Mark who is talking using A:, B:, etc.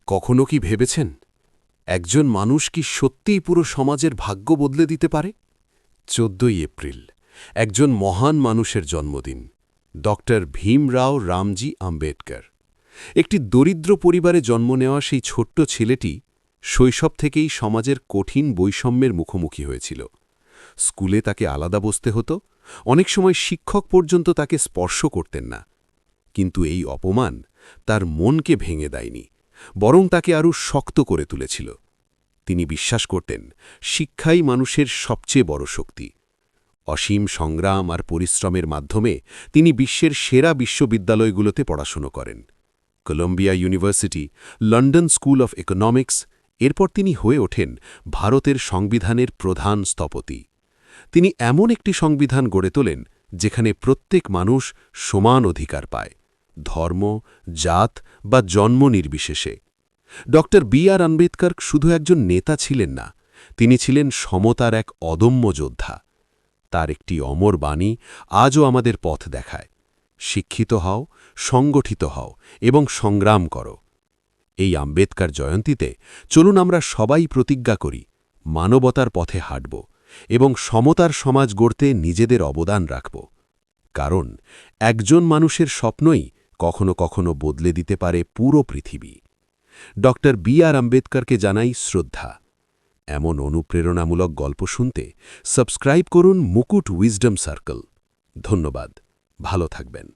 A: কখনো কি ভেবেছেন একজন মানুষ কি সত্যিই পুরো সমাজের ভাগ্য বদলে দিতে পারে? 14ই এপ্রিল একজন মহান মানুষের জন্মদিন, ডক্টর ভীমরাও রামজি আম্বেদকর। একটি দরিদ্র পরিবারে জন্ম নেওয়া সেই ছোট্ট ছেলেটি শৈশব থেকেই সমাজের কঠিন বৈষম্যের মুখোমুখি হয়েছিল। স্কুলে তাকে আলাদা বসতে হতো, অনেক সময় শিক্ষক পর্যন্ত তাকে স্পর্শ করতেন না। কিন্তু এই অপমান তার মনকে ভেঙে দেয়নি, বরং তাকে আরও শক্ত করে তুলেছিল। তিনি বিশ্বাস করতেন শিক্ষাই মানুষের সবচেয়ে বড় শক্তি। অসীম সংগ্রাম আর পরিশ্রমের মাধ্যমে তিনি বিশ্বের সেরা বিশ্ববিদ্যালয়গুলোতে পড়াশুনো করেন। Columbia University, London School of Economics, এরপর তিনি হয়ে ওঠেন ভারতের সংবিধানের প্রধান স্থপতি। তিনি এমন একটি সংবিধান গড়ে তোলেন যেখানে প্রত্যেক মানুষ সমান অধিকার পায়, ধর্ম, জাত বা জন্ম নির্বিশেষে। Doctor B.R.. আম্বেদকর শুধু একজন নেতা ছিলেন না, তিনি ছিলেন সমতার এক অদম্য যোদ্ধা। তার একটি অমর বাণী আজও আমাদের পথ দেখায়: শিক্ষিত হও, সংগঠিত হও এবং সংগ্রাম করো। এই আম্বেদকর জয়ন্তীতে চলুন আমরা সবাই প্রতিজ্ঞা করি, মানবতার পথে হাঁটব এবং সমতার সমাজ গড়তে নিজেদের অবদান রাখব। কারণ একজন মানুষের স্বপ্নই কখনো কখনো বদলে দিতে পারে পুরো পৃথিবী। Doctor B.R.. আম্বেদকরকে জানাই শ্রদ্ধা। এমন অনুপ্রেরণামূলক গল্প শুনতে সাবস্ক্রাইব করুন মুকুট উইজডম সার্কেল। ধন্যবাদ, ভালো থাকবেন।